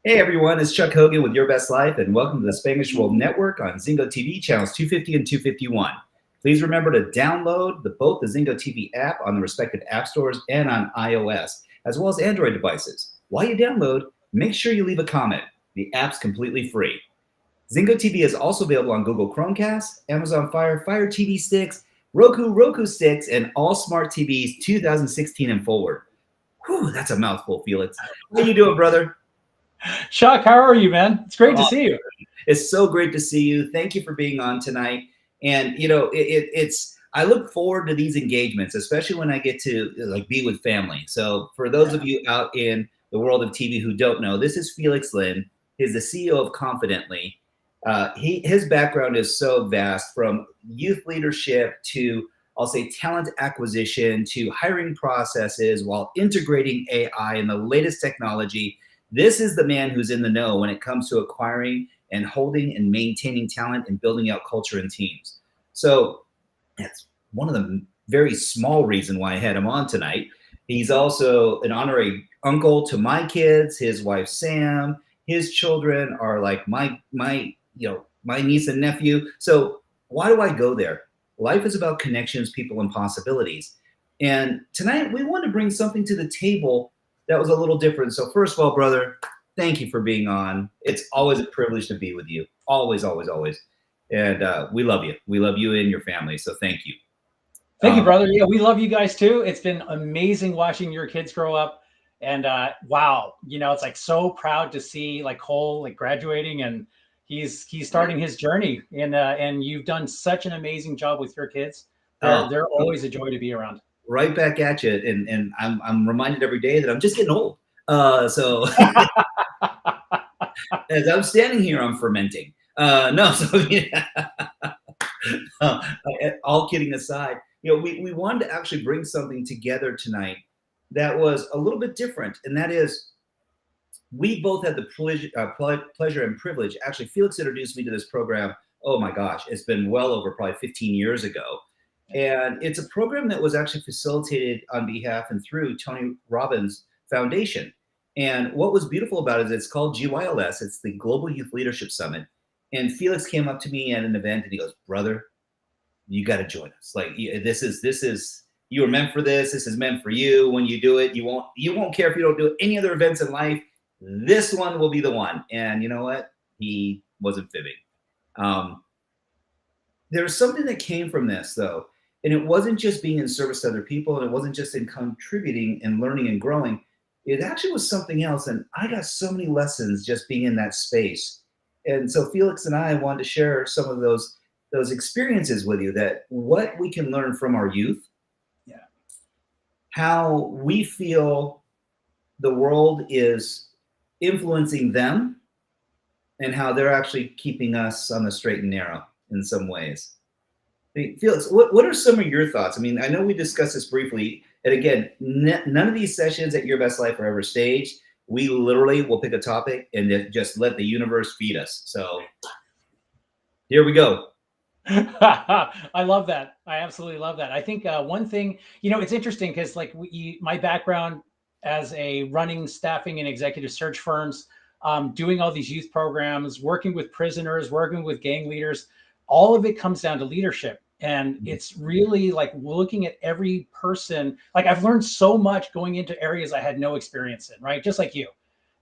Hey everyone, it's Chuck Hogan with Your Best Life, and welcome to the Spanish World Network on Zingo TV channels 250 and 251. Please remember to download both the Zingo TV app on the respective app stores and on iOS, as well as Android devices. While you download, make sure you leave a comment. The app's completely free. Zingo TV is also available on Google Chromecast, Amazon Fire, Fire TV sticks, Roku sticks, and all smart TVs 2016 and forward. Whew, that's a mouthful, Felix. How you doing, brother? Chuck, how are you, man? It's great to see you. It's so great to see you. Thank you for being on tonight. And you know, I look forward to these engagements, especially when I get to be with family. So for those of you out in the world of TV who don't know, this is Felix Lin. He's the CEO of Confidently. His background is so vast, from youth leadership to, I'll say, talent acquisition to hiring processes while integrating AI and the latest technology. This is the man who's in the know when it comes to acquiring and holding and maintaining talent and building out culture and teams. So that's one of the very small reason why I had him on tonight. He's also an honorary uncle to my kids, his wife Sam. His children are like my niece and nephew. So why do I go there? Life is about connections, people, and possibilities. And tonight we want to bring something to the table that was a little different. So first of all, brother, thank you for being on. It's always a privilege to be with you. Always, always, always. And we love you. We love you and your family. So thank you. Thank you, brother. Yeah, we love you guys too. It's been amazing watching your kids grow up. And wow, it's like so proud to see Cole graduating, and he's starting his journey. And you've done such an amazing job with your kids. They're always a joy to be around. Right back at you, and I'm reminded every day that I'm just getting old. So as I'm standing here, I'm fermenting. All kidding aside, we wanted to actually bring something together tonight that was a little bit different, and that is, we both had the pleasure and privilege. Actually, Felix introduced me to this program. Oh my gosh, it's been well over probably 15 years ago. And it's a program that was actually facilitated on behalf and through Tony Robbins Foundation. And what was beautiful about it is it's called GYLS. It's the Global Youth Leadership Summit. And Felix came up to me at an event and he goes, "Brother, you got to join us. This is you were meant for this. This is meant for you. When you do it, you won't care if you don't do any other events in life. This one will be the one." And you know what? He wasn't fibbing. There was something that came from this, though. And it wasn't just being in service to other people, and it wasn't just in contributing and learning and growing. It actually was something else. And I got so many lessons just being in that space. And so Felix and I wanted to share some of those experiences with you, that what we can learn from our youth, how we feel the world is influencing them, and how they're actually keeping us on the straight and narrow in some ways. Felix, what are some of your thoughts? I mean, I know we discussed this briefly, and again, none of these sessions at Your Best Life are ever staged. We literally will pick a topic and just let the universe feed us. So here we go. I love that. I absolutely love that. I think one thing, it's interesting because my background as a running, staffing, and executive search firms, doing all these youth programs, working with prisoners, working with gang leaders, all of it comes down to leadership. And it's really looking at every person. I've learned so much going into areas I had no experience in, right? Just like you.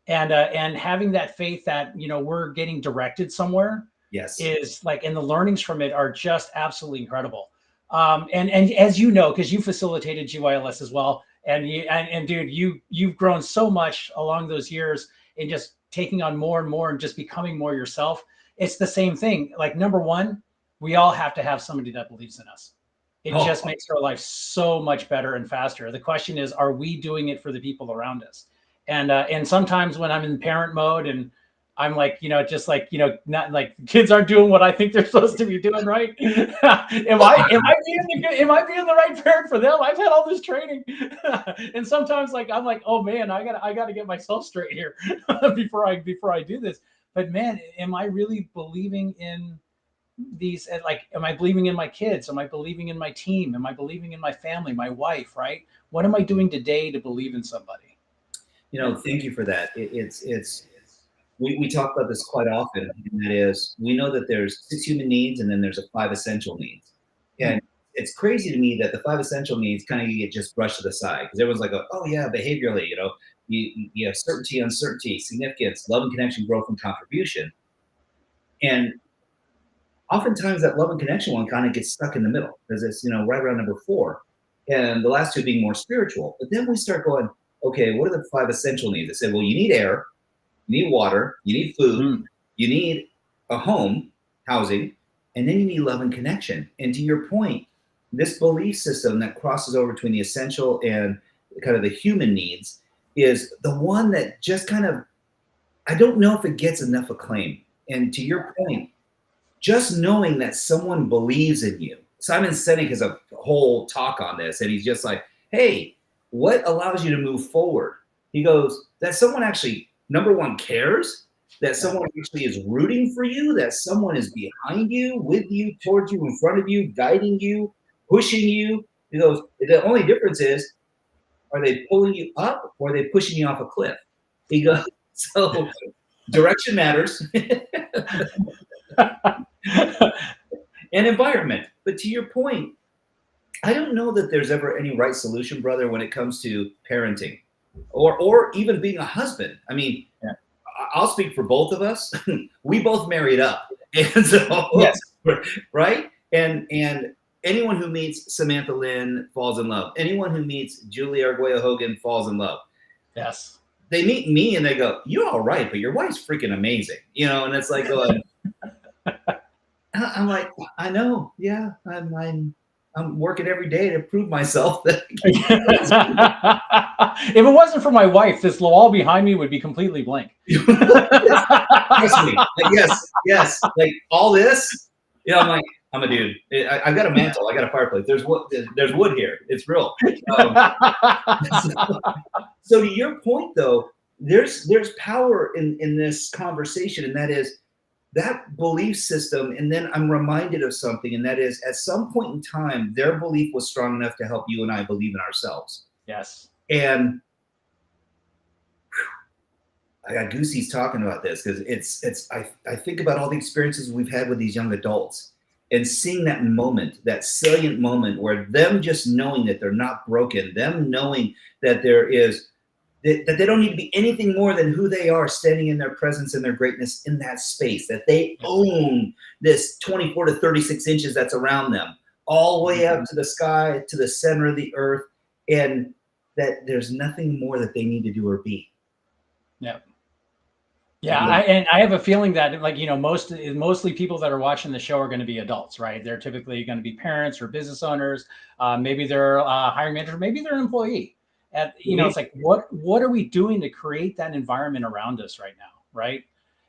And having that faith that, we're getting directed somewhere. Yes. Is and the learnings from it are just absolutely incredible. And as you know, because you facilitated GYLS as well. And dude, you've grown so much along those years in just taking on more and more and just becoming more yourself. It's the same thing. Number one, we all have to have somebody that believes in us. It just makes our life so much better and faster. The question is, are we doing it for the people around us? And sometimes when I'm in parent mode and I'm not kids aren't doing what I think they're supposed to be doing, right? Am I being the right parent for them? I've had all this training. And sometimes I'm like, oh man, I gotta get myself straight here before I do this. But man, am I really believing in these? Am I believing in my kids? Am I believing in my team? Am I believing in my family, my wife, right? What am I doing today to believe in somebody? Thank you for that. we talk about this quite often, and that is, we know that there's 6 human needs, and then there's a 5 essential needs. And it's crazy to me that the 5 essential needs kind of get just brushed to the side, because everyone's like, oh yeah, behaviorally, you have certainty, uncertainty, significance, love and connection, growth and contribution. And oftentimes that love and connection one kind of gets stuck in the middle, because it's, right around number 4, and the last 2 being more spiritual. But then we start going, okay, what are the 5 essential needs? I said, well, you need air, you need water, you need food, you need a home, housing, and then you need love and connection. And to your point, this belief system that crosses over between the essential and kind of the human needs is the one that just kind of, I don't know if it gets enough acclaim. And to your point, just knowing that someone believes in you. Simon Sinek has a whole talk on this, and he's just like, hey, what allows you to move forward? He goes, that someone actually, number one, cares, that someone actually is rooting for you, that someone is behind you, with you, towards you, in front of you, guiding you, pushing you. He goes, the only difference is, are they pulling you up or are they pushing you off a cliff? He goes, so direction matters. And environment. But to your point, I don't know that there's ever any right solution, brother, when it comes to parenting or even being a husband. I mean, I'll speak for both of us. We both married up. And so, yes. Right? And anyone who meets Samantha Lin falls in love. Anyone who meets Julie Arguello Hogan falls in love. Yes. They meet me and they go, you're all right, but your wife's freaking amazing. And it's like going, I'm like, I know. Yeah. I'm working every day to prove myself that. If it wasn't for my wife, this wall behind me would be completely blank. Trust me. Yes. Like all this, I'm like, I'm a dude. I've got a mantle. I got a fireplace. There's wood here. It's real. So to your point, though, there's power in this conversation, and that is that belief system. And then I'm reminded of something, and that is, at some point in time, their belief was strong enough to help you and I believe in ourselves. Yes. And I got goosies talking about this, because I think about all the experiences we've had with these young adults, and seeing that moment, that salient moment where them just knowing that they're not broken, them knowing that that they don't need to be anything more than who they are, standing in their presence and their greatness in that space, that they own this 24 to 36 inches that's around them, all the way up to the sky, to the center of the earth, and that there's nothing more that they need to do or be. Yeah. Yeah, and I have a feeling that, like, mostly people that are watching the show are going to be adults, right? They're typically going to be parents or business owners. Maybe they're a hiring manager, maybe they're an employee. And it's like, what are we doing to create that environment around us right now, right?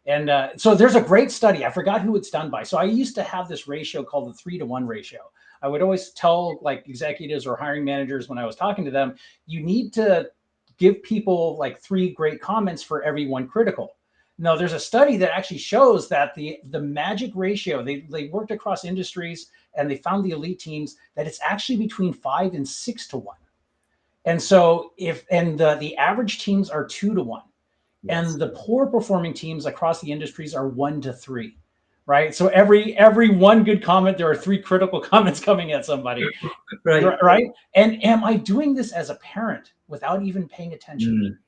And so there's a great study. I forgot who it's done by. So I used to have this ratio called the 3-to-1 ratio. I would always tell like executives or hiring managers when I was talking to them, you need to give people like 3 great comments for every 1 critical. No, there's a study that actually shows that the magic ratio, they worked across industries and they found the elite teams that it's actually between 5 and 6-to-1. And so the average teams are 2-to-1, yes, and the poor performing teams across the industries are 1-to-3, right? So every 1 good comment, there are 3 critical comments coming at somebody, right? And am I doing this as a parent without even paying attention?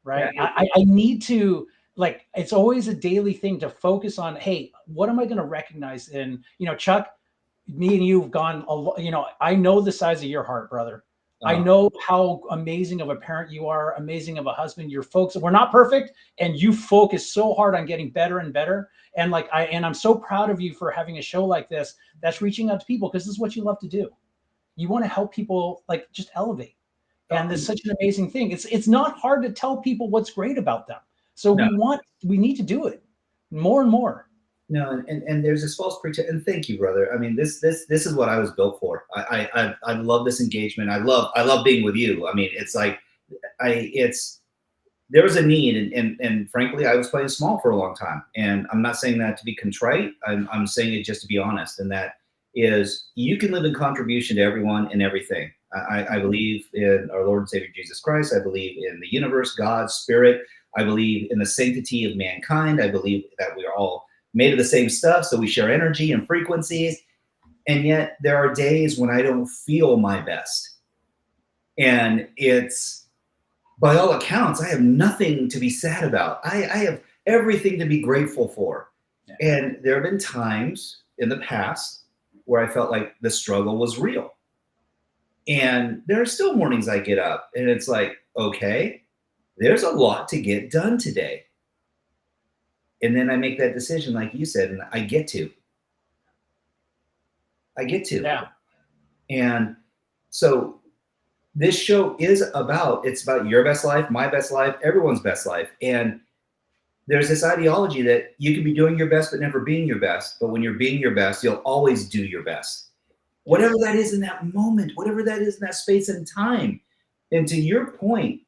Right? Yeah. I need to, like, it's always a daily thing to focus on, hey, what am I going to recognize in, Chuck, me and you have gone, I know the size of your heart, brother. I know how amazing of a parent you are, amazing of a husband. Your folks, we're not perfect, and you focus so hard on getting better and better. And I'm so proud of you for having a show like this that's reaching out to people, because this is what you love to do. You want to help people, like, just elevate. And it's such an amazing thing. It's not hard to tell people what's great about them. So we need to do it more and more. No, and there's this false pretense. And thank you, brother. I mean, this is what I was built for. I love this engagement. I love being with you. I mean, it's like there was a need, and frankly, I was playing small for a long time. And I'm not saying that to be contrite. I'm saying it just to be honest. And that is, you can live in contribution to everyone and everything. I believe in our Lord and Savior Jesus Christ. I believe in the universe, God, Spirit. I believe in the sanctity of mankind. I believe that we are all made of the same stuff, so we share energy and frequencies. And yet there are days when I don't feel my best. And it's, by all accounts, I have nothing to be sad about. I have everything to be grateful for. Yeah. And there have been times in the past where I felt like the struggle was real. And there are still mornings I get up and it's like, okay, there's a lot to get done today. And then I make that decision, like you said, and I get to. Yeah. And so this show is about, it's about your best life, my best life, everyone's best life. And there's this ideology that you can be doing your best but never being your best. But when you're being your best, you'll always do your best. Whatever that is in that moment, whatever that is in that space and time. And to your point,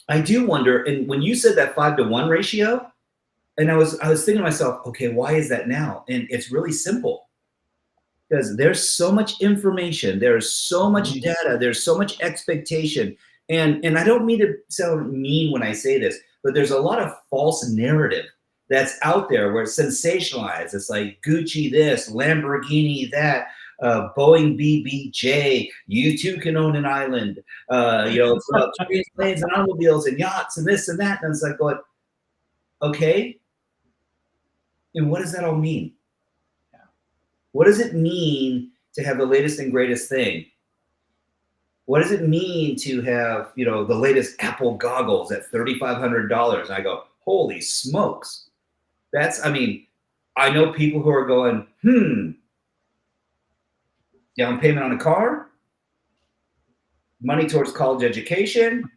I do wonder, and when you said that 5-to-1 ratio, and I was thinking to myself, okay, why is that now? And it's really simple. Because there's so much information, there's so much data, there's so much expectation. And I don't mean to sound mean when I say this, but there's a lot of false narrative that's out there where it's sensationalized. It's like Gucci this, Lamborghini that, Boeing BBJ, you too can own an island. It's about trains, planes, and automobiles and yachts and this and that. And it's like going, okay, and what does that all mean? What does it mean to have the latest and greatest thing? What does it mean to have, the latest Apple goggles at $3,500? And I go, holy smokes. I know people who are going, down payment on a car, money towards college education,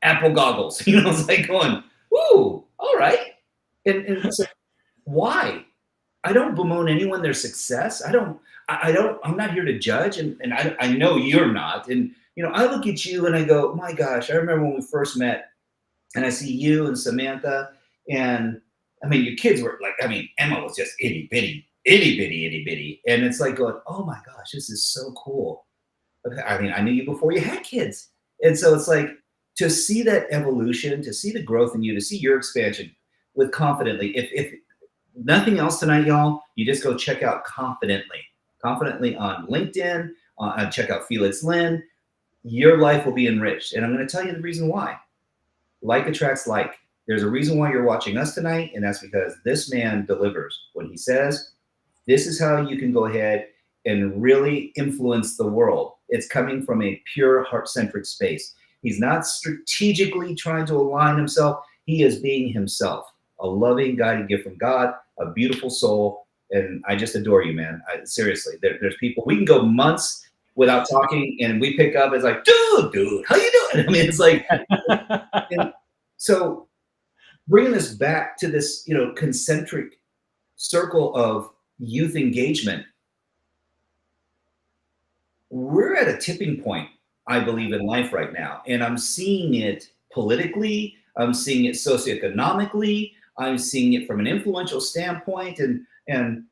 Apple goggles. It's like going, ooh, all right. And so why? I don't bemoan anyone their success. I'm not here to judge, and I know you're not. And I look at you and I go, my gosh, I remember when we first met, and I see you and Samantha, and your kids were like, Emma was just itty bitty, and it's like going, oh my gosh, this is so cool. I knew you before you had kids, and so it's like to see that evolution, to see the growth in you, to see your expansion with confidently. If nothing else tonight, y'all, you just go check out Confidently on LinkedIn, check out Felix Lin. Your life will be enriched. And I'm going to tell you the reason why. Like attracts like. There's a reason why you're watching us tonight, and that's because this man delivers. When he says, this is how you can go ahead and really influence the world. It's coming from a pure heart-centric space. He's not strategically trying to align himself. He is being himself, a loving, guided gift from God, a beautiful soul, and I just adore you, man. Seriously, there's people, we can go months without talking, and we pick up, it's like, dude, how you doing? It's like, and so bringing this back to this, concentric circle of youth engagement, we're at a tipping point, I believe, in life right now, and I'm seeing it politically, I'm seeing it socioeconomically, I'm seeing it from an influential standpoint, and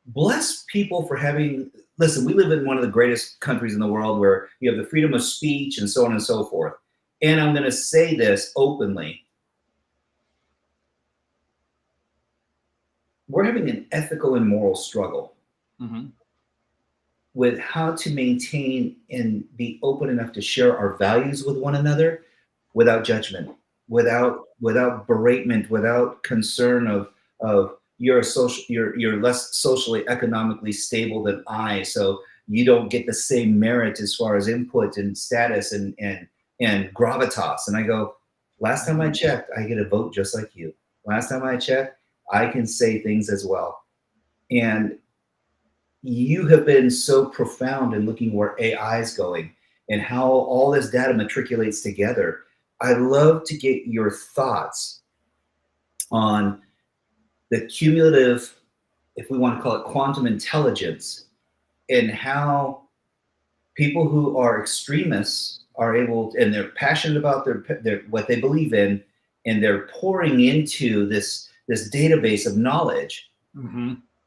bless people for having, listen, we live in one of the greatest countries in the world where you have the freedom of speech and so on and so forth. And I'm going to say this openly. We're having an ethical and moral struggle with how to maintain and be open enough to share our values with one another without judgment, without beratement, without concern of you're less socially economically stable than I, so you don't get the same merit as far as input and status and gravitas. And I go, last time I checked, I get a vote just like you. Last time I checked, I can say things as well. And you have been so profound in looking where AI is going and how all this data matriculates together. I'd love to get your thoughts on the cumulative, if we want to call it quantum intelligence, and how people who are extremists are able to, and they're passionate about their what they believe in, and they're pouring into this database of knowledge,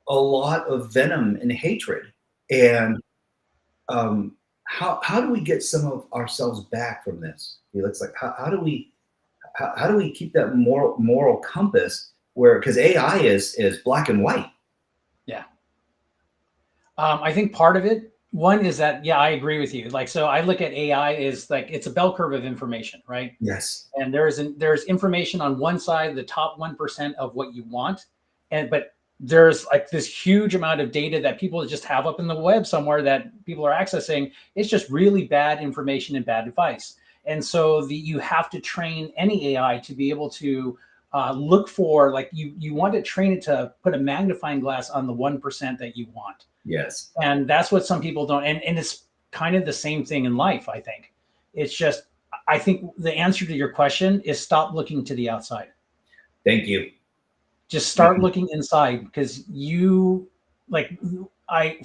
a lot of venom and hatred. And how do we get some of ourselves back from this? Felix, like how do we how do we keep that moral compass where, because AI is black and white. Yeah. I think part of it, one is that, yeah, I agree with you. Like, so I look at AI as like, it's a bell curve of information, right? Yes. And there's information on one side, the top 1% of what you want. But there's like this huge amount of data that people just have up in the web somewhere that people are accessing. It's just really bad information and bad advice. And so you have to train any AI to be able to look for, like, you want to train it to put a magnifying glass on the 1% that you want. Yes. And that's what some people don't. And it's kind of the same thing in life, I think. It's just, I think the answer to your question is stop looking to the outside. Thank you. Just Thank start you. looking inside, because like,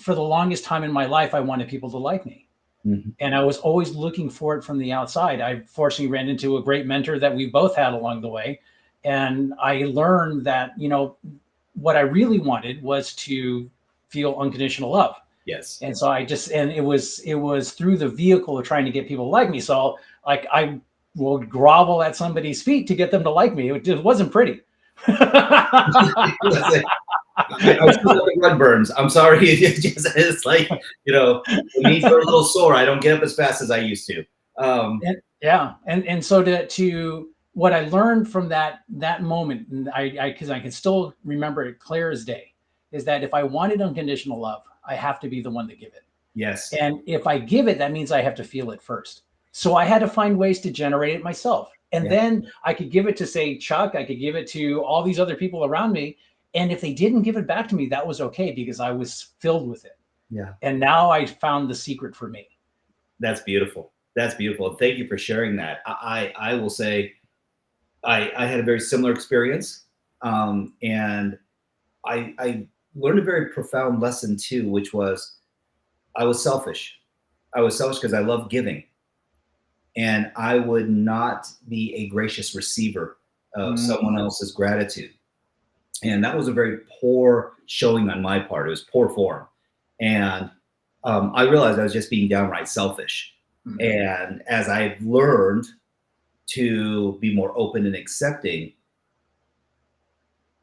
for the longest time in my life, I wanted people to like me. Mm-hmm. And I was always looking for it from the outside. I fortunately ran into a great mentor that we both had along the way. And I learned that, what I really wanted was to feel unconditional love. Yes. And so and it was through the vehicle of trying to get people to like me. So like, I will grovel at somebody's feet to get them to like me. It wasn't pretty. I still have the blood burns. I'm sorry. It's like, the knees are a little sore. I don't get up as fast as I used to. Yeah. And so to what I learned from that moment, and because I can still remember it clear as day, is that if I wanted unconditional love, I have to be the one to give it. Yes. And if I give it, that means I have to feel it first. So I had to find ways to generate it myself. And then I could give it to, say, Chuck, I could give it to all these other people around me. And if they didn't give it back to me, that was okay, because I was filled with it. Yeah. And now I found the secret for me. That's beautiful. That's beautiful. Thank you for sharing that. I will say I had a very similar experience. And I learned a very profound lesson too, which was I was selfish. I was selfish because I love giving. And I would not be a gracious receiver of someone else's gratitude. And that was a very poor showing on my part. It was poor form. And I realized I was just being downright selfish. And as I've learned to be more open and accepting,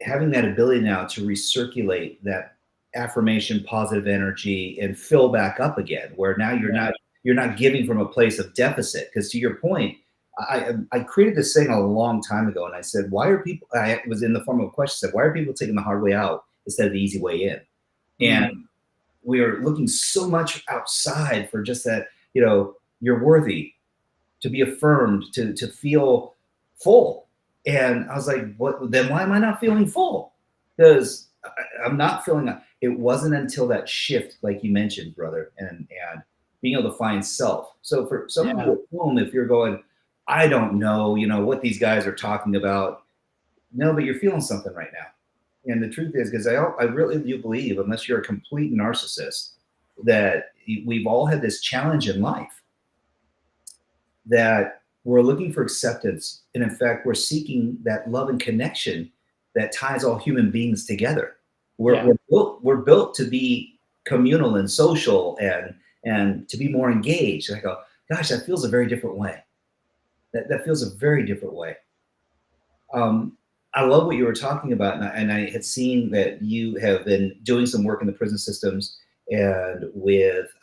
having that ability now to recirculate that affirmation, positive energy, and fill back up again, where now you're not giving from a place of deficit. Because to your point, I created this thing a long time ago, and I said, why are people? It was in the form of a question. Said, why are people taking the hard way out instead of the easy way in? And we are looking so much outside for just that. You're worthy, to be affirmed, to feel full. And I was like, what? Then why am I not feeling full? Because I'm not feeling. It wasn't until that shift, like you mentioned, brother, and being able to find self. So for some people at home, if you're going, I don't know, what these guys are talking about. No, but you're feeling something right now. And the truth is, because I really do believe, unless you're a complete narcissist, that we've all had this challenge in life, that we're looking for acceptance. And in fact, we're seeking that love and connection that ties all human beings together. We're built to be communal and social and to be more engaged. And I go, gosh, that feels a very different way. That feels a very different way. I love what you were talking about, and I had seen that you have been doing some work in the prison systems and with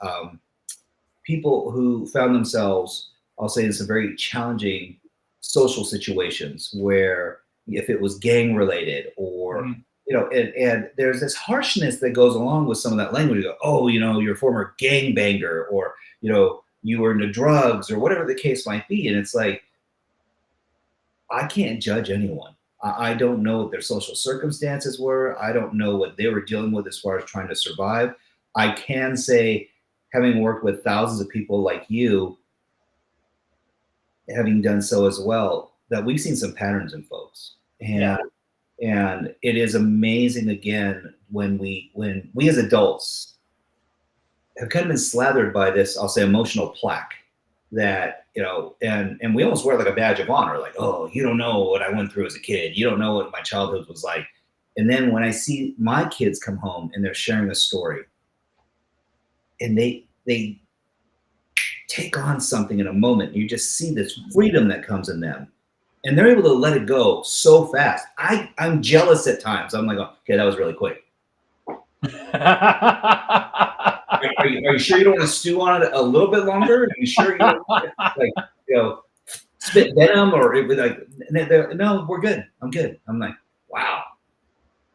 people who found themselves, I'll say, in some very challenging social situations where, if it was gang related or and there's this harshness that goes along with some of that language. You go, oh, you're a former gangbanger, or you were into drugs, or whatever the case might be. And it's like, I can't judge anyone. I don't know what their social circumstances were. I don't know what they were dealing with as far as trying to survive. I can say, having worked with thousands of people like you, having done so as well, that we've seen some patterns in folks. And it is amazing, again, when we as adults have kind of been slathered by this, I'll say, emotional plaque that, and we almost wear it like a badge of honor, like, oh, you don't know what I went through as a kid. You don't know what my childhood was like. And then when I see my kids come home and they're sharing a story, and they take on something in a moment, you just see this freedom that comes in them. and they're able to let it go so fast. I'm jealous at times. I'm like, okay, that was really quick. Are you sure you don't want to stew on it a little bit longer? Are you sure you don't want to, like, spit venom or no, we're good. I'm good. I'm like, wow.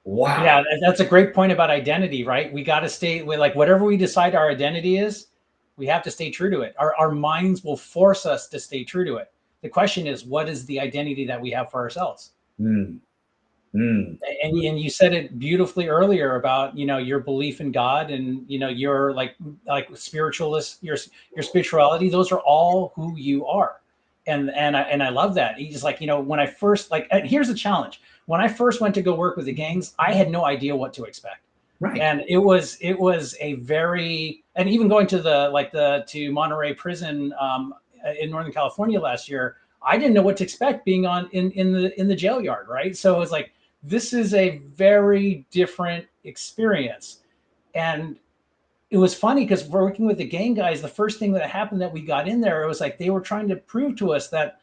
Yeah, that's a great point about identity, right? We got to stay with, like, whatever we decide our identity is, we have to stay true to it. Our minds will force us to stay true to it. The question is, what is the identity that we have for ourselves? Mm. And you said it beautifully earlier about, your belief in God and, your like spiritualist, your spirituality. Those are all who you are. And I love that. He's like, when I first, like, and here's the challenge. When I first went to go work with the gangs, I had no idea what to expect. Right. And it was a very, and even going to to Monterey prison in Northern California last year, I didn't know what to expect being in the jail yard. Right. So it was like, this is a very different experience. And it was funny because working with the gang guys, the first thing that happened that we got in there, it was like they were trying to prove to us that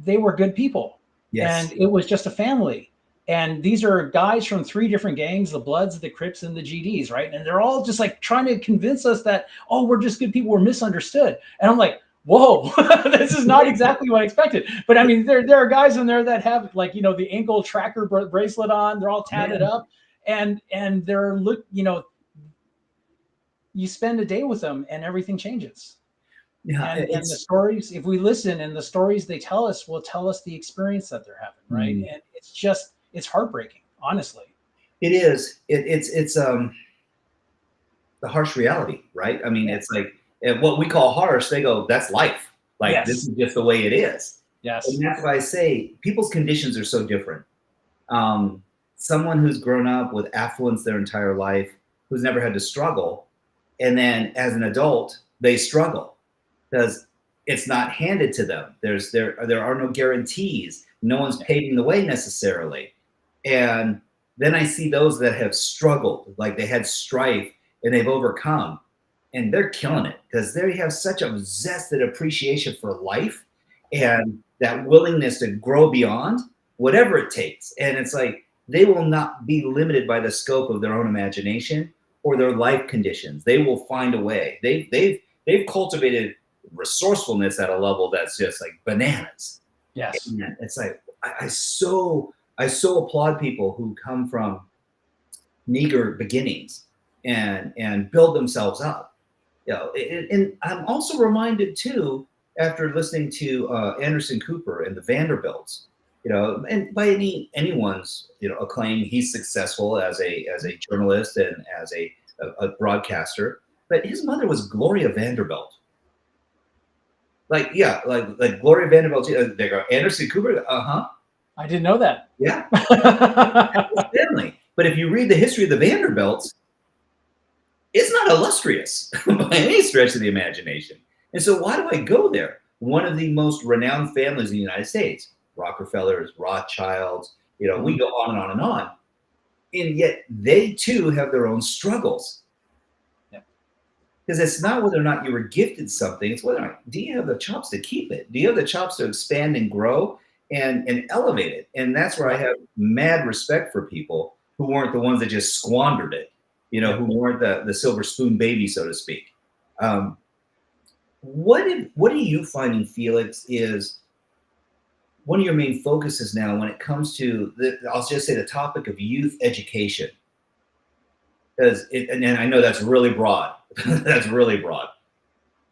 they were good people. Yes. And it was just a family. And these are guys from 3 different gangs, the Bloods, the Crips, and the GDs, right? And they're all just like trying to convince us that, oh, we're just good people, we're misunderstood. And I'm like, whoa, this is not exactly what I expected. But I mean, there are guys in there that have, like, the ankle tracker bracelet on, they're all tatted up, and they're you spend a day with them and everything changes. Yeah. And the stories, if we listen, and the stories they tell us will tell us the experience that they're having, right? And it's heartbreaking, honestly. It is. It's the harsh reality, right? I mean, it's like, what we call harsh, they go, that's life. Like, this is just the way it is. Yes. And that's why I say people's conditions are so different. Someone who's grown up with affluence their entire life, who's never had to struggle, and then as an adult, they struggle because it's not handed to them. There are no guarantees. No one's paving the way necessarily. And then I see those that have struggled, like they had strife and they've overcome, and they're killing it because they have such a zest and appreciation for life and that willingness to grow beyond whatever it takes. And it's like, they will not be limited by the scope of their own imagination or their life conditions. They will find a way. They've cultivated resourcefulness at a level that's just like bananas. Yes. And it's like, I so applaud people who come from meager beginnings and build themselves up. And I'm also reminded too, after listening to Anderson Cooper and the Vanderbilts, and by anyone's acclaim, he's successful as a journalist and as a broadcaster. But his mother was Gloria Vanderbilt. Like Gloria Vanderbilt. They go, Anderson Cooper. I didn't know that. Yeah. Family. But if you read the history of the Vanderbilts, it's not illustrious by any stretch of the imagination. And so why do I go there? One of the most renowned families in the United States, Rockefellers, Rothschilds, we go on and on and on. And yet they too have their own struggles. Because it's not whether or not you were gifted something, it's whether or not, do you have the chops to keep it? Do you have the chops to expand and grow and elevate it? And that's where I have mad respect for people who weren't the ones that just squandered it, who weren't the silver spoon baby, so to speak. What are you finding, Felix, is one of your main focuses now when it comes to I'll just say the topic of youth education? Because and I know that's really broad. That's really broad.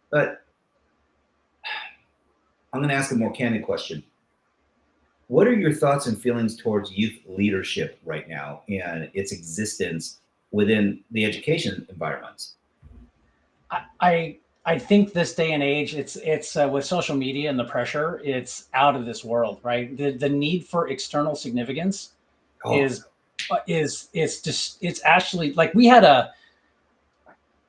But I'm going to ask a more candid question. What are your thoughts and feelings towards youth leadership right now and its existence within the education environments? I think this day and age, it's with social media and the pressure, it's out of this world, right? The need for external significance is actually, like,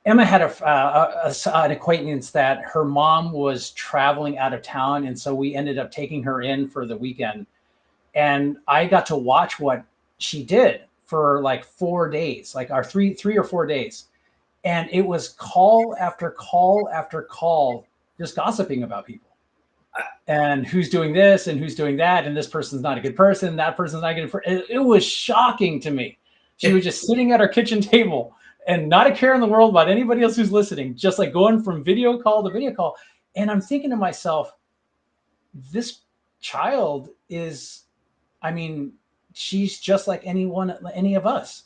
Emma had an acquaintance that her mom was traveling out of town, and so we ended up taking her in for the weekend. And I got to watch what she did for like 4 days, like our 3 or 4 days. And it was call after call after call, just gossiping about people. and who's doing this and who's doing that, and this person's not a good person, that person's not a good person. It was shocking to me. She was just sitting at our kitchen table and not a care in the world about anybody else who's listening, just like going from video call to video call. And I'm thinking to myself, this child is, I mean, she's just like any of us.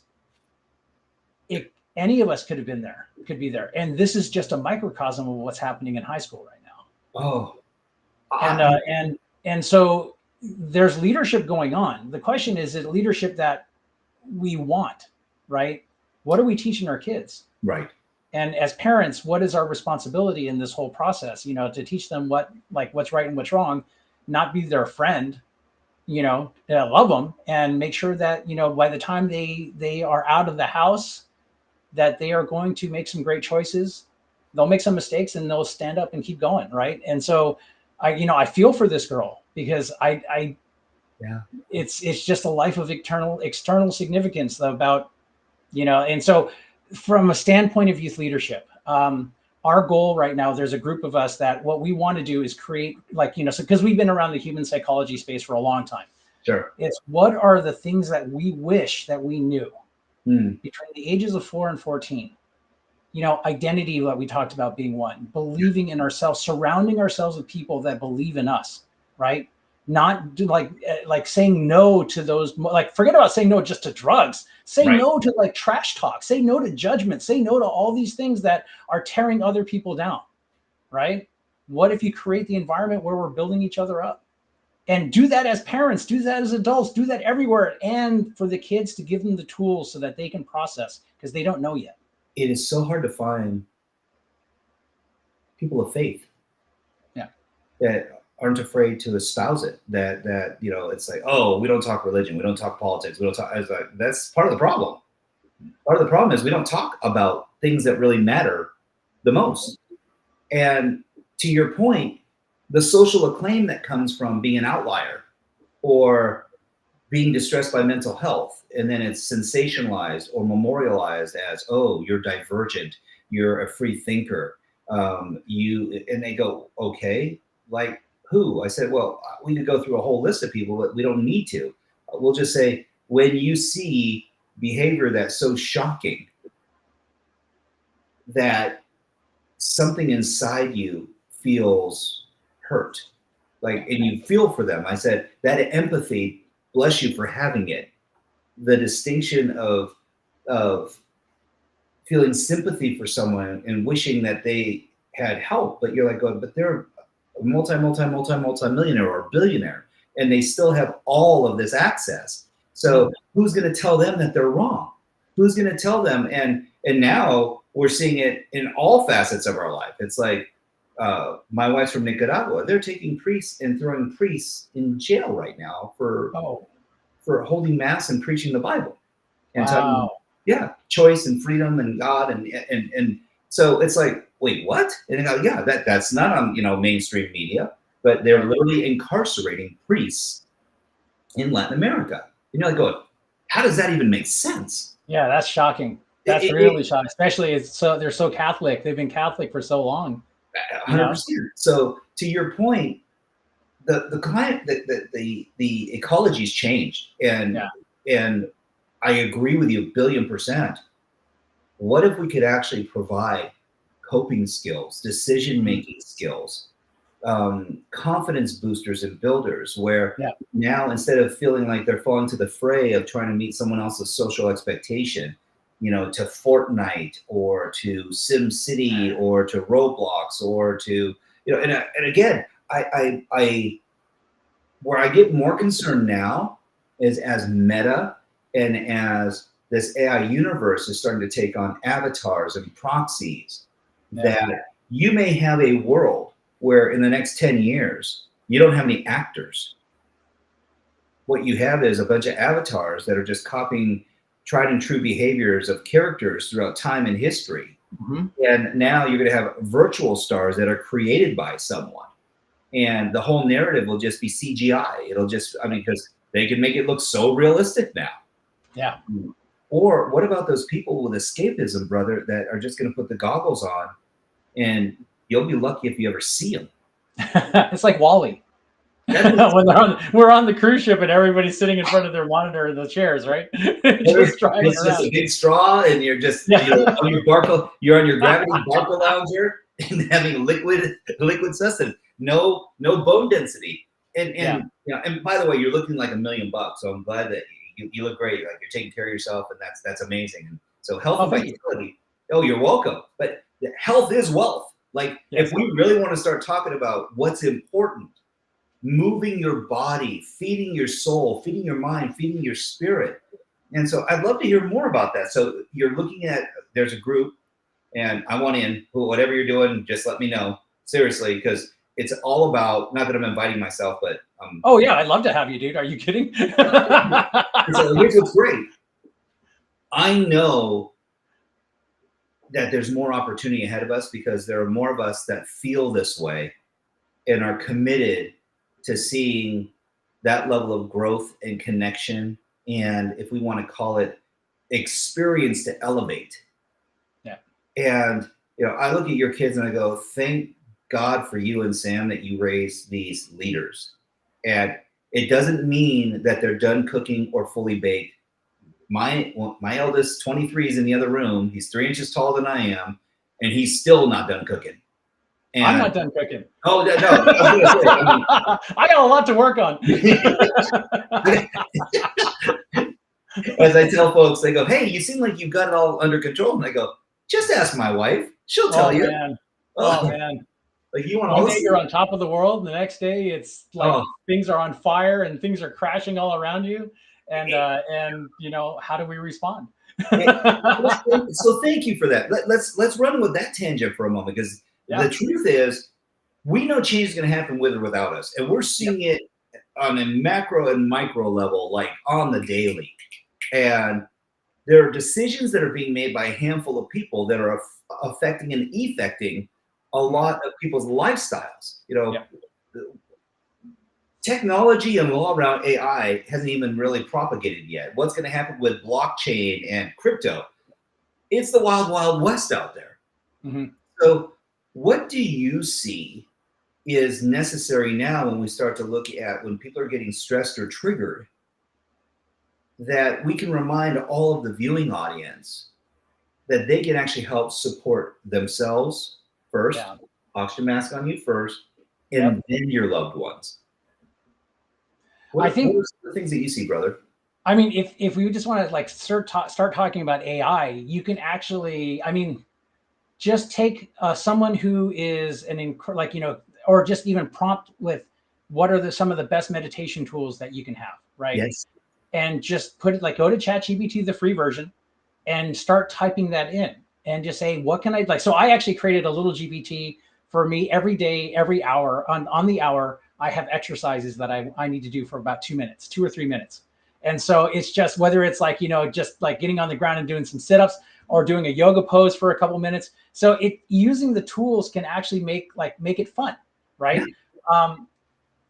Any of us could have been there, could be there. And this is just a microcosm of what's happening in high school right now. Oh, And so there's leadership going on. The question is it leadership that we want, right? What are we teaching our kids? right. And as parents, what is our responsibility in this whole process? To teach them what's right and what's wrong, not be their friend, love them and make sure that, by the time they are out of the house, that they are going to make some great choices. They'll make some mistakes and they'll stand up and keep going. Right. And so I feel for this girl because Yeah. it's just a life of external significance about, and so from a standpoint of youth leadership, our goal right now, there's a group of us that what we want to do is create so because we've been around the human psychology space for a long time. Sure. It's what are the things that we wish that we knew between the ages of 4 and 14. Identity, what we talked about being one, believing in ourselves, surrounding ourselves with people that believe in us, right? Not do like saying no to those, forget about saying no just to drugs, say Right. no to trash talk, say no to judgment, say no to all these things that are tearing other people down, right? What if you create the environment where we're building each other up? And do that as parents, do that as adults, do that everywhere. And for the kids to give them the tools so that they can process because they don't know yet. It is so hard to find people of faith. Yeah. That aren't afraid to espouse it. That it's like, oh, we don't talk religion, we don't talk politics, we don't talk. It's like, that's part of the problem. Part of the problem is we don't talk about things that really matter the most. And to your point, the social acclaim that comes from being an outlier or being distressed by mental health, and then it's sensationalized or memorialized as, oh, you're divergent, you're a free thinker, and they go, okay, like who? I said, well, we could go through a whole list of people, but we don't need to. We'll just say, when you see behavior that's so shocking that something inside you feels hurt, and you feel for them. I said, that empathy, bless you for having it. The distinction of feeling sympathy for someone and wishing that they had help, but you're like, oh, but they're a multi-millionaire or a billionaire, and they still have all of this access. So who's going to tell them that they're wrong? Who's going to tell them? And now we're seeing it in all facets of our life. It's like, my wife's from Nicaragua. They're taking priests and throwing priests in jail right now for holding mass and preaching the Bible and talking, choice and freedom and God and so it's like, wait, what? And they go, yeah, that's not on mainstream media, but they're literally incarcerating priests in Latin America. And you're like, going, how does that even make sense? Yeah, that's shocking. That's really shocking, especially they're so Catholic. They've been Catholic for so long. 100%. So to your point, the climate, the ecology's changed, and I agree with you 1,000,000,000%. What if we could actually provide coping skills, decision-making skills, confidence boosters and builders, where now instead of feeling like they're falling to the fray of trying to meet someone else's social expectation, to Fortnite or to Sim City or to Roblox or to, and again, I where I get more concerned now is as Meta and as this AI universe is starting to take on avatars and proxies, that you may have a world where in the next 10 years, you don't have any actors. What you have is a bunch of avatars that are just copying tried and true behaviors of characters throughout time and history. And now you're going to have virtual stars that are created by someone. And the whole narrative will just be CGI. It'll just, because they can make it look so realistic now. Yeah. Or what about those people with escapism, brother, that are just going to put the goggles on and you'll be lucky if you ever see them. It's like Wally. When we're on the cruise ship and everybody's sitting in front of their monitor in the chairs, right? Just driving it's just around. a big straw, and you're just Yeah. you're on your gravity Barco lounger and having liquid sustenance. No bone density. And Yeah. you know, and by the way, you're looking like $1,000,000. So I'm glad that you look great. Like you're taking care of yourself, and that's amazing. And so health and vitality. Oh, you're welcome. But health is wealth. Like if we really want to start talking about what's important, moving your body, feeding your soul, feeding your mind, feeding your spirit. And so I'd love to hear more about that. So you're looking at, there's a group, and I want in. Whatever you're doing, just let me know. Seriously, because it's all about, not that I'm inviting myself, but oh yeah, I'd love to have you, dude. Are you kidding? So here's what's great. I know that there's more opportunity ahead of us because there are more of us that feel this way and are committed to seeing that level of growth and connection, and if we want to call it experience, to elevate. Yeah. And you know, I look at your kids and I go, thank God for you and Sam that you raised these leaders. And it doesn't mean that they're done cooking or fully baked. My eldest, 23, is in the other room. He's 3 inches taller than I am, and he's still not done cooking. And I'm not done cooking. Oh no! I got a lot to work on. As I tell folks, they go, "Hey, you seem like you've got it all under control." And I go, "Just ask my wife; she'll tell you." Man. Oh man! Like you want one day you're on top of the world, the next day it's like things are on fire and things are crashing all around you, and you know, how do we respond? So thank you for that. Let's run with that tangent for a moment, because the truth is, we know change is going to happen with or without us, and we're seeing it on a macro and micro level, like on the daily. And there are decisions that are being made by a handful of people that are affecting and effecting a lot of people's lifestyles. You know, technology and law around AI hasn't even really propagated yet. What's going to happen with blockchain and crypto? It's the wild, wild west out there. Mm-hmm. So what do you see is necessary now when we start to look at when people are getting stressed or triggered, that we can remind all of the viewing audience that they can actually help support themselves first, oxygen mask on you first, and then your loved ones? What are the things that you see, brother? I mean, if we just want to like start talking about AI, you can actually, I mean, just take someone who is like, you know, or just even prompt with what are some of the best meditation tools that you can have, right? Yes. And just put it, like, go to ChatGPT, the free version, and start typing that in and just say, what can I like? So I actually created a little GPT for me every day, every hour on the hour. I have exercises that I need to do for about 2 minutes, 2 or 3 minutes. And so it's just, whether it's like, you know, just like getting on the ground and doing some sit-ups or doing a yoga pose for a couple minutes. So using the tools can actually make it fun, right?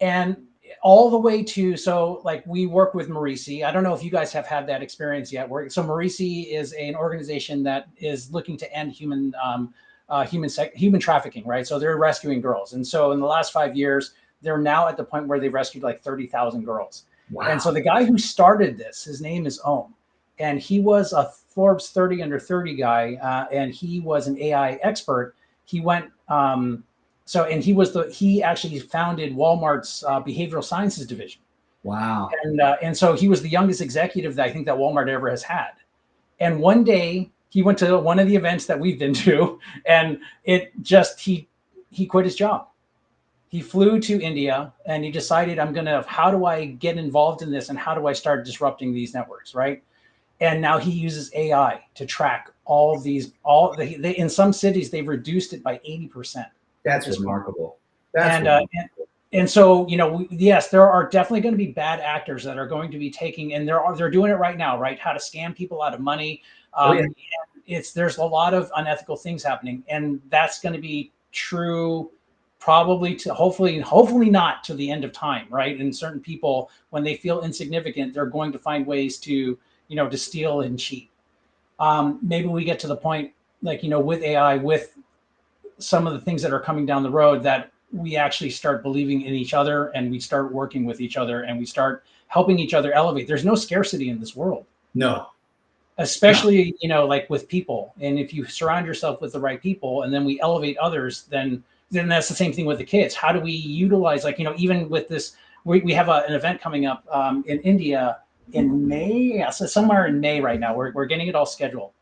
And all the way to, so like we work with Marisi. I don't know if you guys have had that experience yet. So Marisi is an organization that is looking to end human trafficking, right? So they're rescuing girls. And so in the last 5 years, they're now at the point where they've rescued like 30,000 girls. Wow. And so the guy who started this, his name is Om, and he was a Forbes 30 under 30 guy, and he was an AI expert. He went, and he actually founded Walmart's behavioral sciences division. Wow. And so he was the youngest executive that I think that Walmart ever has had. And one day he went to one of the events that we've been to, and he quit his job. He flew to India and he decided, how do I get involved in this and how do I start disrupting these networks, right? And now he uses AI to track all these, in some cities, they've reduced it by 80%. That's remarkable. And so, you know, yes, there are definitely going to be bad actors that are going to be taking, and they're doing it right now, right? How to scam people out of money. There's a lot of unethical things happening, and that's going to be true probably to hopefully not to the end of time, right? And certain people, when they feel insignificant, they're going to find ways to, you know, to steal and cheat. Maybe we get to the point, like, you know, with AI, with some of the things that are coming down the road, that we actually start believing in each other, and we start working with each other, and we start helping each other elevate. There's no scarcity in this world, No, no. especially, like with people. And if you surround yourself with the right people, and then we elevate others, then that's the same thing with the kids. How do we utilize, like, even with this, we have an event coming up in India in May. Yeah, so somewhere in May right now. We're getting it all scheduled.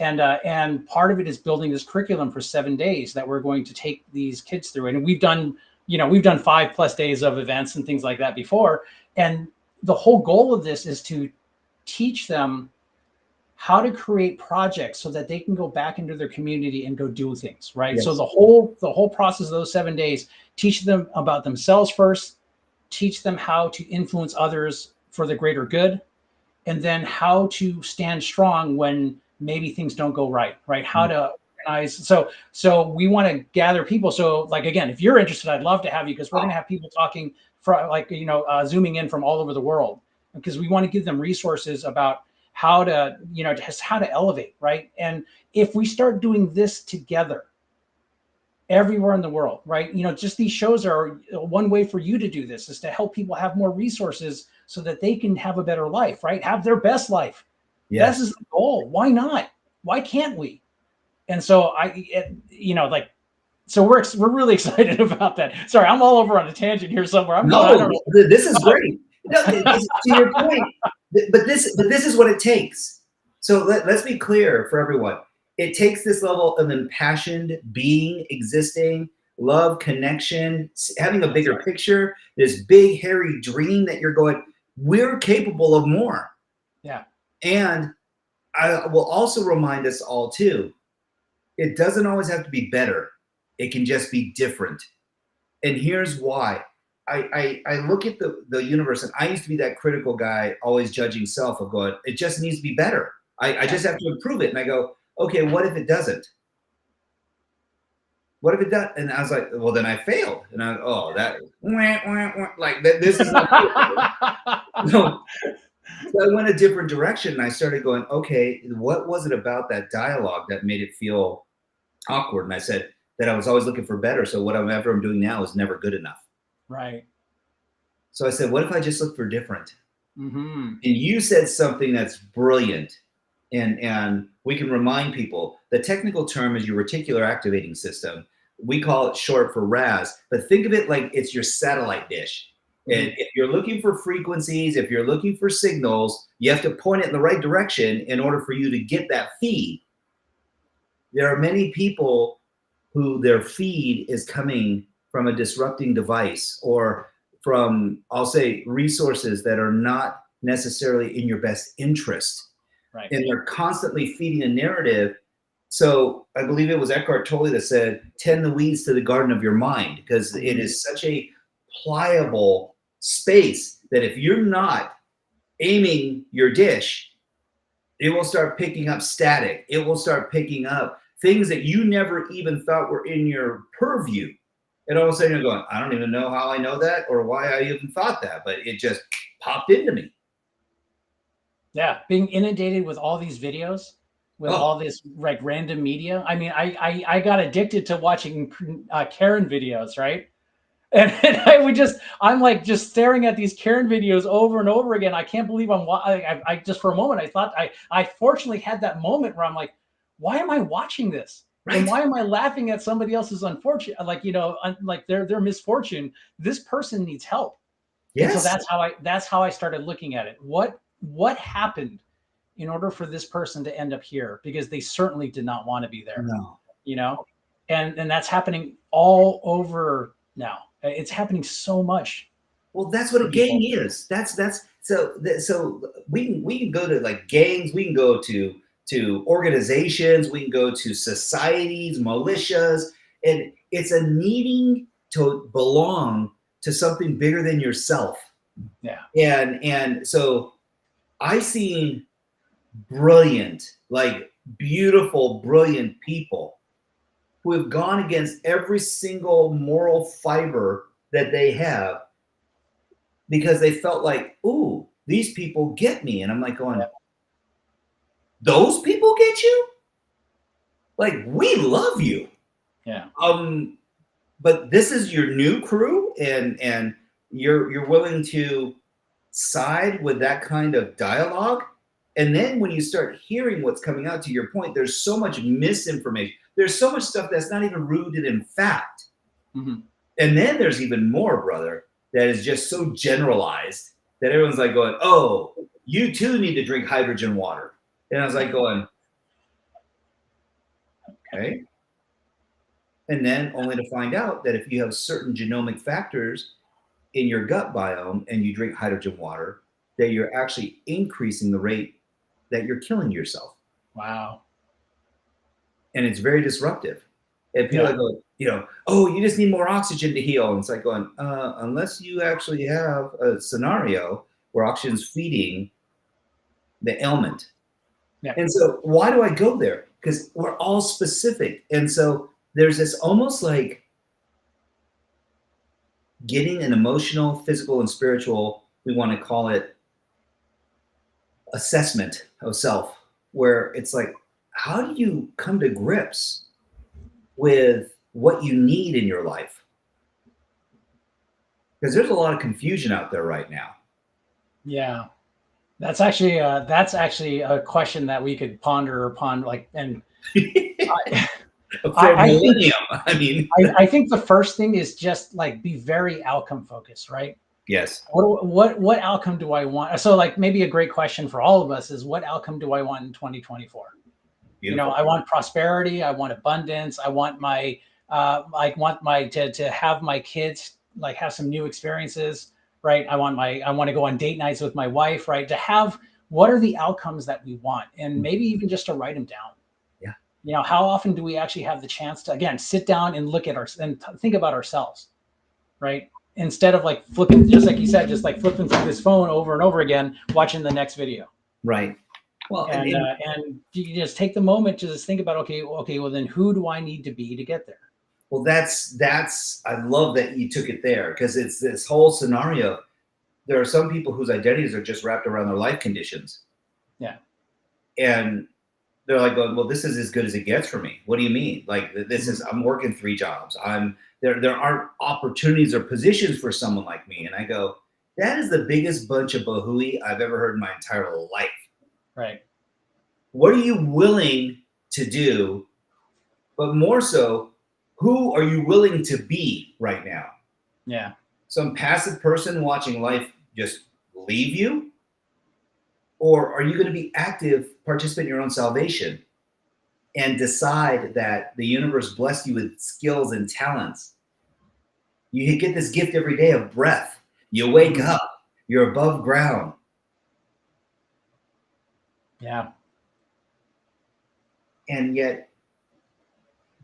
And part of it is building this curriculum for 7 days that we're going to take these kids through. And we've done 5+ days of events and things like that before. And the whole goal of this is to teach them how to create projects so that they can go back into their community and go do things, right? Yes. So the whole process of those 7 days, teach them about themselves first, teach them how to influence others for the greater good, and then how to stand strong when maybe things don't go right? How to organize. So we want to gather people. So, like, again, if you're interested, I'd love to have you, because we're going to have people talking from, like, zooming in from all over the world, because we want to give them resources about how to, just how to elevate, right? And if we start doing this together everywhere in the world, right? Just these shows are one way for you to do this, is to help people have more resources so that they can have a better life, right? Have their best life. This Yes. is the goal. Why not? Why can't we? And so so we're really excited about that. Sorry, I'm all over on a tangent here somewhere. I'm going, I No, don't know. this is great. No, to your point, but this is what it takes. So let's be clear for everyone. It takes this level of impassioned being, existing, love, connection, having a bigger picture, this big, hairy dream that you're going, we're capable of more. Yeah. And I will also remind us all too, it doesn't always have to be better. It can just be different. And here's why. I look at the universe, and I used to be that critical guy, always judging self, of going, it just needs to be better. I just have to improve it. And I go, okay, what if it doesn't? What if it does? And I was like, well, then I failed. And I, like this is not no. So I went a different direction, and I started going, okay, what was it about that dialogue that made it feel awkward? And I said that I was always looking for better. So whatever I'm doing now is never good enough. Right. So I said, what if I just look for different? Mm-hmm. And you said something that's brilliant. And we can remind people, the technical term is your reticular activating system. We call it short for RAS, but think of it like it's your satellite dish. And if you're looking for frequencies, if you're looking for signals, you have to point it in the right direction in order for you to get that feed. There are many people who their feed is coming from a disrupting device, or from, I'll say, resources that are not necessarily in your best interest. Right. And they're constantly feeding a narrative. So I believe it was Eckhart Tolle that said, tend the weeds to the garden of your mind, because it is such a pliable space that if you're not aiming your dish, it will start picking up static. It will start picking up things that you never even thought were in your purview. And all of a sudden you're going, I don't even know how I know that or why I even thought that, but it just popped into me. Yeah, being inundated with all these videos, with all this like random media. I mean, I got addicted to watching Karen videos, right? And I'm like just staring at these Karen videos over and over again. I can't believe I just for a moment, I fortunately had that moment where I'm like, why am I watching this? Right. And why am I laughing at somebody else's unfortunate, like their misfortune? This person needs help. Yes. And so that's how I started looking at it. What happened in order for this person to end up here? Because they certainly did not want to be there. No. And that's happening all over now. It's happening so much. Well, that's what a gang is. So we can go to like gangs, we can go to organizations, we can go to societies, militias, and it's a needing to belong to something bigger than yourself. Yeah. And so I've seen brilliant, like beautiful, brilliant people who have gone against every single moral fiber that they have because they felt like, ooh, these people get me. And I'm like going, those people get you? Like, we love you. Yeah. but this is your new crew, and you're willing to side with that kind of dialogue. And then when you start hearing what's coming out, to your point, there's so much misinformation. There's so much stuff that's not even rooted in fact. Mm-hmm. And then there's even more, brother, that is just so generalized that everyone's like going, oh, you too need to drink hydrogen water. And I was like going, okay. And then only to find out that if you have certain genomic factors in your gut biome and you drink hydrogen water, that you're actually increasing the rate that you're killing yourself. Wow. And it's very disruptive. And people go, oh, you just need more oxygen to heal. And it's like going, unless you actually have a scenario where oxygen's feeding the ailment. Yeah. And so why do I go there? Because we're all specific. And so there's this almost like getting an emotional, physical, and spiritual, we want to call it assessment of self, where it's like, how do you come to grips with what you need in your life? Because there's a lot of confusion out there right now. Yeah. That's actually a question that we could ponder upon, like, and I think the first thing is just like be very outcome focused, right? Yes. What outcome do I want? So like maybe a great question for all of us is, what outcome do I want in 2024? Beautiful. I want prosperity. I want abundance. I want to have my kids like have some new experiences, right? I want to go on date nights with my wife, right? To have, what are the outcomes that we want? And maybe even just to write them down. Yeah. How often do we actually have the chance to, again, sit down and look at and think about ourselves, right? Instead of like flipping, just like you said, just like flipping through this phone over and over again, watching the next video. Right. Well, and you just take the moment to just think about, okay, well then who do I need to be to get there? Well, that's I love that you took it there, because it's this whole scenario. There are some people whose identities are just wrapped around their life conditions. Yeah. And they're like going, well, this is as good as it gets for me. What do you mean? Like, this is, I'm working 3 jobs. There aren't opportunities or positions for someone like me. And I go, that is the biggest bunch of bahooey I've ever heard in my entire life. Right. What are you willing to do? But more so, who are you willing to be right now? Yeah. Some passive person watching life just leave you? Or are you going to be active, participate in your own salvation, and decide that the universe blessed you with skills and talents? You get this gift every day of breath. You wake up, you're above ground. Yeah. And yet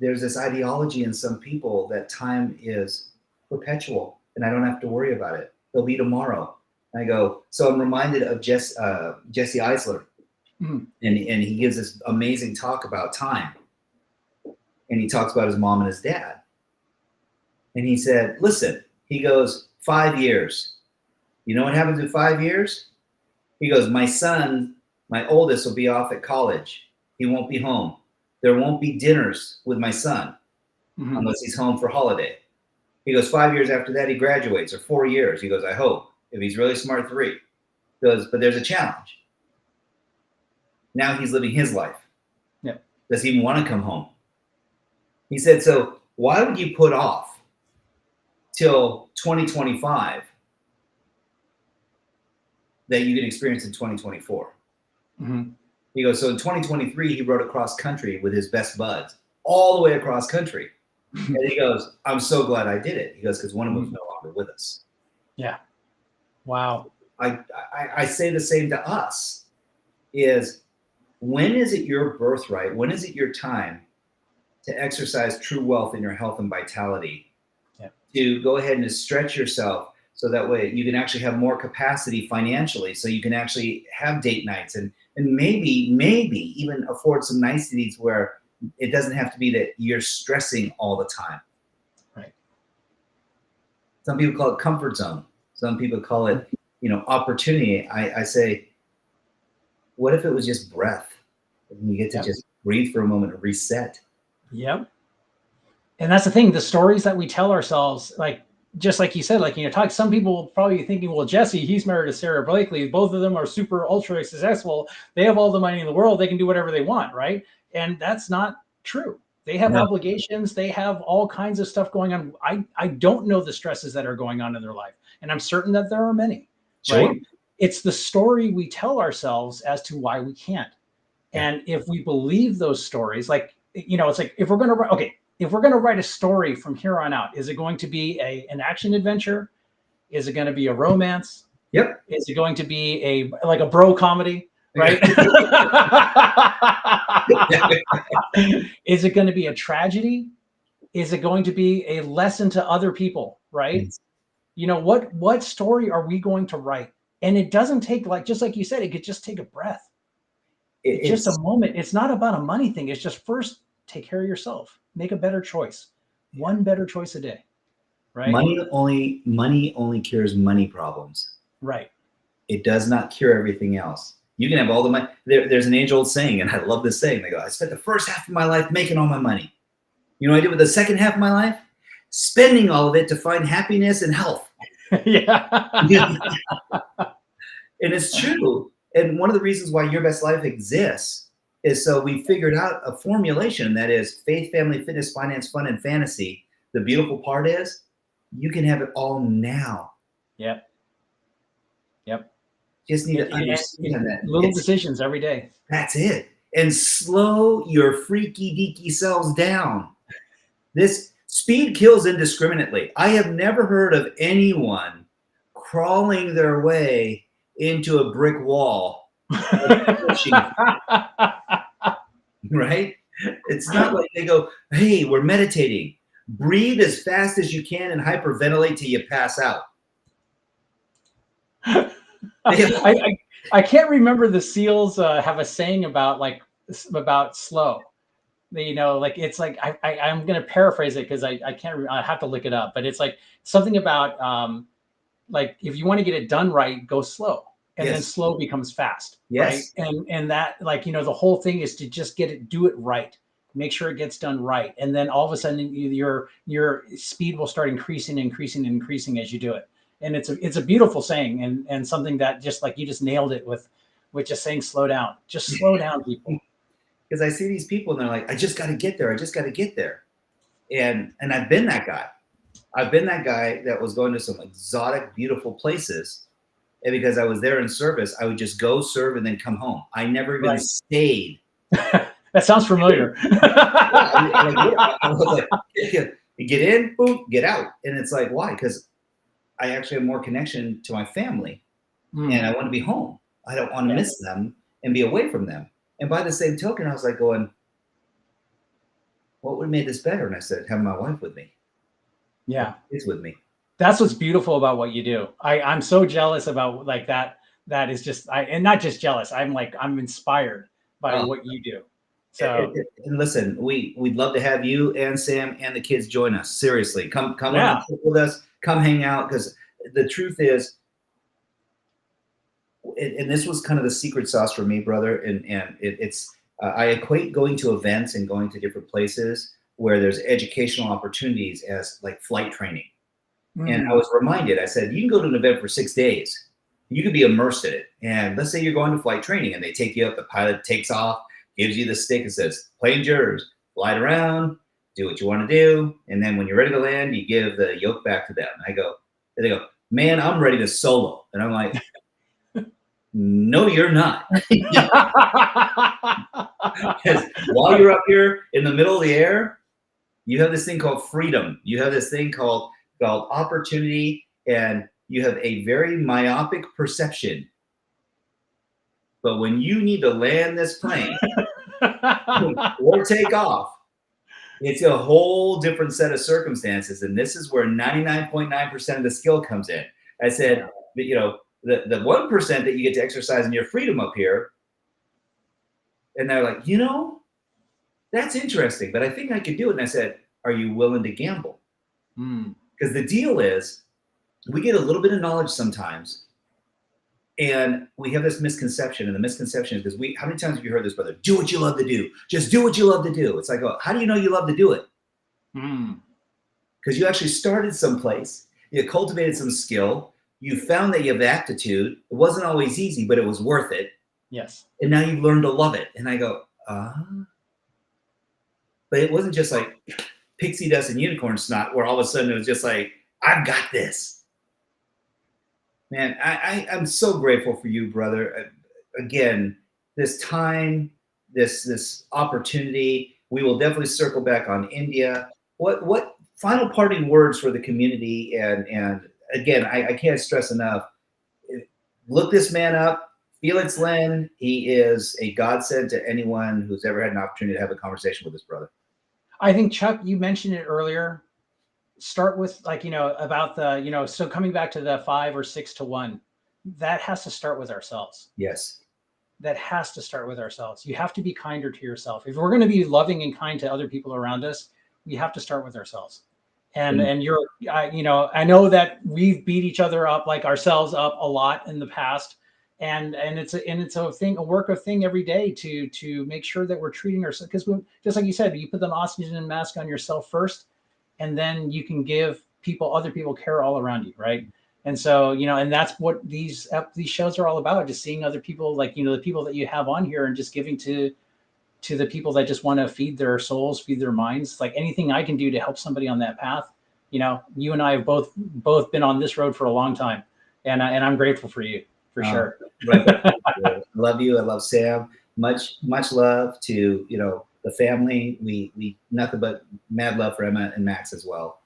there's this ideology in some people that time is perpetual and I don't have to worry about it. There'll be tomorrow. And I go, so I'm reminded of Jesse Eisler. And he gives this amazing talk about time. And he talks about his mom and his dad. And he said, listen, he goes, 5 years. You know what happens in 5 years? He goes, my son, my oldest, will be off at college. He won't be home. There won't be dinners with my son unless he's home for holiday. He goes, 5 years after that, he graduates, or 4 years. He goes, I hope. If he's really smart, 3. He goes, but there's a challenge. Now he's living his life. Yeah. Does he want to come home? He said, so why would you put off till 2025 that you can experience in 2024? He goes, so in 2023, he rode across country with his best buds, all the way across country. And he goes, I'm so glad I did it. He goes, because one of them is no longer with us. Yeah. Wow. I say the same to us, is when is it your birthright? When is it your time to exercise true wealth in your health and vitality? Yeah. To go ahead and stretch yourself so that way you can actually have more capacity financially, so you can actually have date nights and maybe even afford some niceties where it doesn't have to be that you're stressing all the time. Right. Some people call it comfort zone. Some people call it, opportunity. I say, what if it was just breath? And you get to just breathe for a moment and reset. Yep. And that's the thing, the stories that we tell ourselves, like, just like you said, like, some people will probably be thinking, well, Jesse, he's married to Sarah Blakely. Both of them are super ultra successful. They have all the money in the world. They can do whatever they want. Right. And that's not true. They have No. obligations. They have all kinds of stuff going on. I don't know the stresses that are going on in their life. And I'm certain that there are many, Sure. right? It's the story we tell ourselves as to why we can't. Yeah. And if we believe those stories, like, it's like, if we're going to write a story from here on out, is it going to be an action adventure? Is it going to be a romance? Yep. Is it going to be a bro comedy? Right? Is it going to be a tragedy? Is it going to be a lesson to other people? Right? Yes. What story are we going to write? And it doesn't take, like, just like you said, it could just take a breath. It's just a moment. It's not about a money thing. It's just, first, take care of yourself. Make a better choice. One better choice a day. Right? Money only cures money problems. Right. It does not cure everything else. You can have all the money. There's an age-old saying, and I love this saying. They go, I spent the first half of my life making all my money. You know what I did with the second half of my life? Spending all of it to find happiness and health. Yeah. And it's true. And one of the reasons why Your Best Life exists is so we figured out a formulation that is faith, family, fitness, finance, fun, and fantasy. The beautiful part is you can have it all now. Yep. Just need to understand that. Little decisions every day. That's it. And slow your freaky deaky selves down. This speed kills indiscriminately. I have never heard of anyone crawling their way into a brick wall. Right? It's not like they go, hey, we're meditating. Breathe as fast as you can and hyperventilate till you pass out. I can't remember the SEALs have a saying about slow. Like, it's like, I'm going to paraphrase it because I can't. I have to look it up, but it's like something about like, if you want to get it done right, go slow, and then slow becomes fast. Yes. Right. And that, like, the whole thing is to just do it right. Make sure it gets done right, and then all of a sudden your speed will start increasing as you do it. And it's a beautiful saying, and something that, just like, you just nailed it with just saying, slow down. Just slow down, people. Because I see these people and they're like, I just got to get there. I just got to get there. And I've been that guy. I've been that guy that was going to some exotic, beautiful places. And because I was there in service, I would just go serve and then come home. I never even stayed. That sounds familiar. I was like, you get in, boom, get out. And it's like, why? Because I actually have more connection to my family and I want to be home. I don't want to miss them and be away from them. And by the same token, I was like going, what would have made this better? And I said, having my wife with me. Yeah. It's with me. That's what's beautiful about what you do. I'm so jealous about, like, that. That is just, and not just jealous. I'm inspired by what you do. So, and listen, we'd love to have you and Sam and the kids join us. Seriously, come on and sit with us. Come hang out, because the truth is, and this was kind of the secret sauce for me, brother. And it's I equate going to events and going to different places where there's educational opportunities as like flight training. And I was reminded, I said, you can go to an event for 6 days. You could be immersed in it. And let's say you're going to flight training and they take you up, the pilot takes off, gives you the stick and says, plane's yours, fly it around, do what you want to do. And then when you're ready to land, you give the yoke back to them. And they go, man, I'm ready to solo. And I'm like, no, you're not. Because while you're up here in the middle of the air, you have this thing called freedom. You have this thing called opportunity, and you have a very myopic perception. But when you need to land this plane or take off, it's a whole different set of circumstances. And this is where 99.9% of the skill comes in. I said, the 1% that you get to exercise in your freedom up here. And they're like, that's interesting, but I think I could do it. And I said, are you willing to gamble? Because the deal is, we get a little bit of knowledge sometimes, and we have this misconception. And the misconception is, because how many times have you heard this, brother? Do what you love to do. Just do what you love to do. It's like, oh, how do you know you love to do it? Mm. Because you actually started someplace, you cultivated some skill, you found that you have aptitude. It wasn't always easy, but it was worth it. Yes. And now you've learned to love it. And I go, but it wasn't just like pixie dust and unicorn snot where all of a sudden it was just like, I've got this. Man, I'm so grateful for you, brother. Again, this time, this opportunity, we will definitely circle back on India. What final parting words for the community? And again, I can't stress enough, look this man up, Felix Lin. He is a godsend to anyone who's ever had an opportunity to have a conversation with his brother. I think, Chuck, you mentioned it earlier. Start with, like, about the, so coming back to the 5 or 6 to 1, that has to start with ourselves. Yes. That has to start with ourselves. You have to be kinder to yourself. If we're going to be loving and kind to other people around us, we have to start with ourselves. And I know that we've beat each other up, like ourselves up, a lot in the past, and it's a thing, a work of thing every day to make sure that we're treating ourselves, because just like you said, you put the oxygen mask on yourself first, and then you can give other people care all around you, right? And so, and that's what these shows are all about, just seeing other people, like, the people that you have on here, and just giving to the people that just want to feed their souls, feed their minds. Like, anything I can do to help somebody on that path. You and I have both been on this road for a long time, and I'm grateful for you, for sure. I love you. I love Sam. Much love to, the family. We nothing but mad love for Emma and Max as well.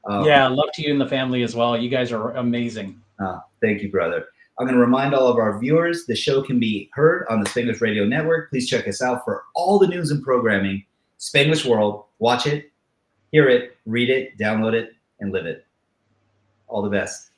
Yeah, love to you and the family as well. You guys are amazing. Thank you, brother. I'm going to remind all of our viewers, the show can be heard on the Spanglish Radio Network. Please check us out for all the news and programming. Spanglish World. Watch it, hear it, read it, download it, and live it. All the best.